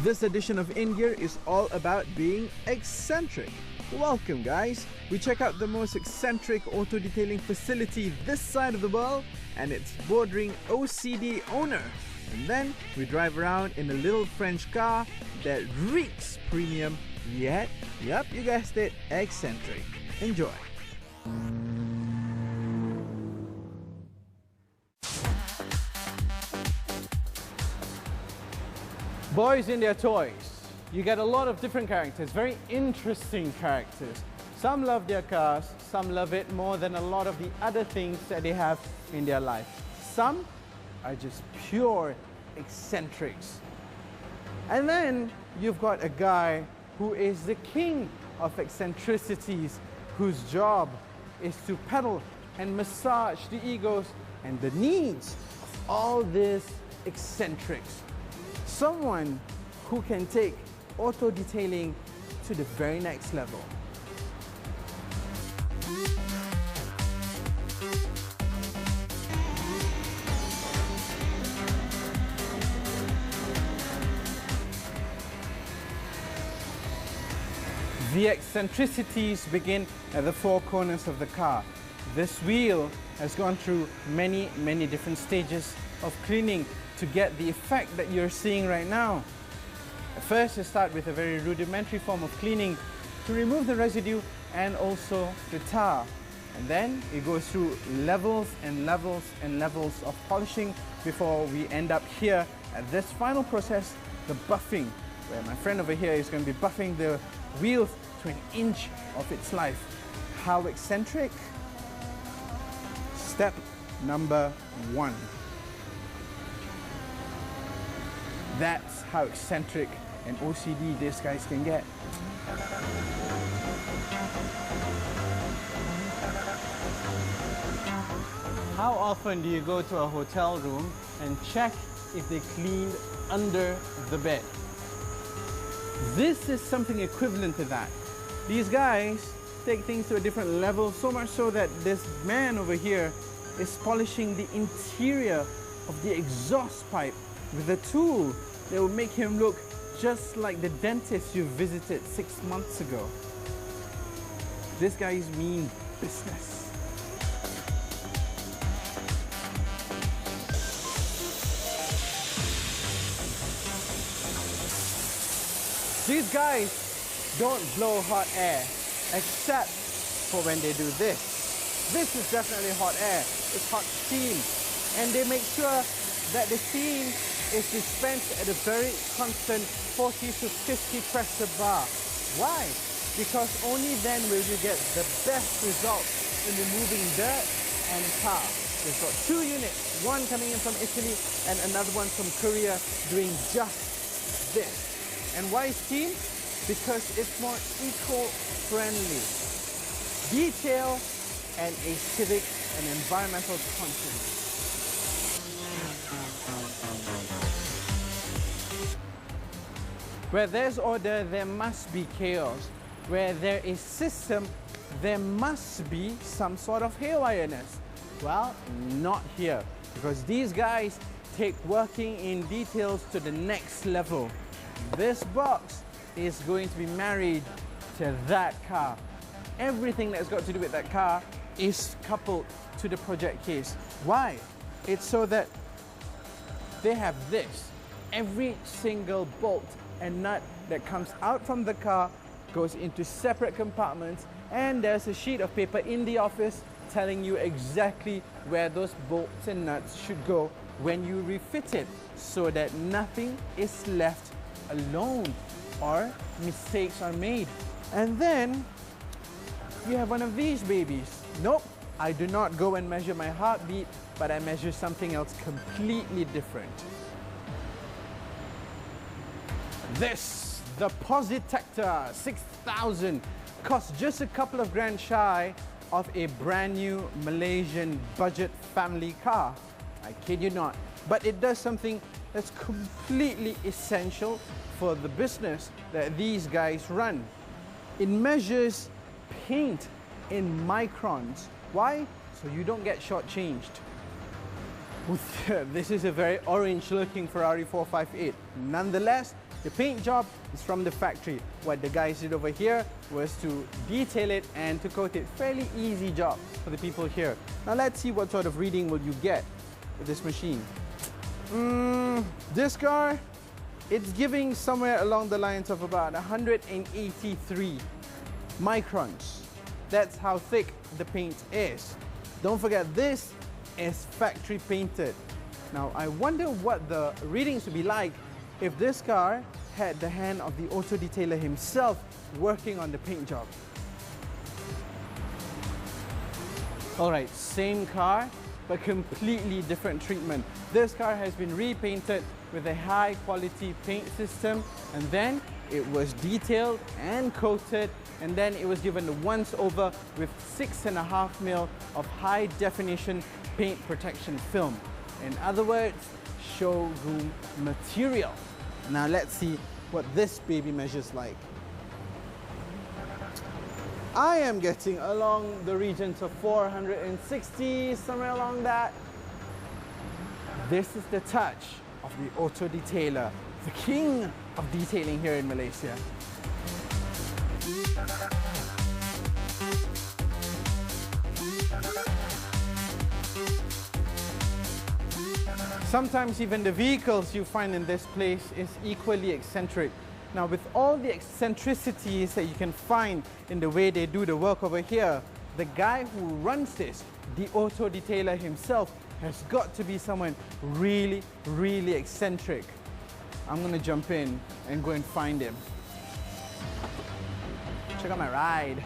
This edition of In Gear is all about being eccentric. Welcome guys! We check out the most eccentric auto detailing facility this side of the world and its bordering OCD owner. And then we drive around in a little French car that reeks premium yet, yep, you guessed it, eccentric. Enjoy! Boys in their toys. You get a lot of different characters, very interesting characters. Some love their cars, some love it more than a lot of the other things that they have in their life. Some are just pure eccentrics. And then you've got a guy who is the king of eccentricities, whose job is to pedal and massage the egos and the needs of all these eccentrics. Someone who can take auto detailing to the very next level. The eccentricities begin at the four corners of the car. This wheel has gone through many different stages of cleaning to get the effect that you're seeing right now. First, you start with a very rudimentary form of cleaning to remove the residue and also the tar. And then it goes through levels and levels and levels of polishing before we end up here at this final process, the buffing, where my friend over here is going to be buffing the wheels to an inch of its life. How eccentric? Step number 1. That's how eccentric and OCD these guys can get. How often do you go to a hotel room and check if they cleaned under the bed? This is something equivalent to that. These guys take things to a different level, so much so that this man over here is polishing the interior of the exhaust pipe with a tool that will make him look just like the dentist you visited 6 months ago. This guy is mean business. These guys don't blow hot air, except for when they do this. This is definitely hot air. It's hot steam. And they make sure that the steam is dispensed at a very constant 40 to 50 pressure bar. Why? Because only then will you get the best results in removing dirt and tar. We've got 2 units, one coming in from Italy and another one from Korea doing just this. And why steam? Because it's more eco-friendly. Detail and a civic and environmental conscience. Where there's order, there must be chaos. Where there is system, there must be some sort of haywireness. Well, not here, because these guys take working in details to the next level. This box is going to be married to that car. Everything that's got to do with that car is coupled to the project case. Why? It's so that they have this. Every single bolt and nut that comes out from the car goes into separate compartments, and there's a sheet of paper in the office telling you exactly where those bolts and nuts should go when you refit it, so that nothing is left alone or mistakes are made. And then you have one of these babies. Nope, I do not go and measure my heartbeat, but I measure something else completely different. This, the Positector 6000, costs just a couple of grand shy of a brand new Malaysian budget family car. I kid you not. But it does something that's completely essential for the business that these guys run. It measures paint in microns. Why? So you don't get shortchanged. This is a very orange looking Ferrari 458. Nonetheless, The paint job is from the factory. What the guys did over here was to detail it and to coat it. Fairly easy job for the people here. Now let's see what sort of reading will you get with this machine. This car, it's giving somewhere along the lines of about 183 microns. That's how thick the paint is. Don't forget, this is factory painted. Now I wonder what the readings would be like if this car had the hand of the auto detailer himself working on the paint job. Alright, same car, but completely different treatment. This car has been repainted with a high quality paint system, and then it was detailed and coated, and then it was given a once over with 6.5 mil of high definition paint protection film. In other words, showroom material. Now let's see what this baby measures like. I am getting along the regions of 460, somewhere along that. This is the touch of the auto detailer, the king of detailing here in Malaysia. Sometimes even the vehicles you find in this place is equally eccentric. Now with all the eccentricities that you can find in the way they do the work over here, the guy who runs this, the auto detailer himself, has got to be someone really, really eccentric. I'm gonna jump in and go and find him. Check out my ride.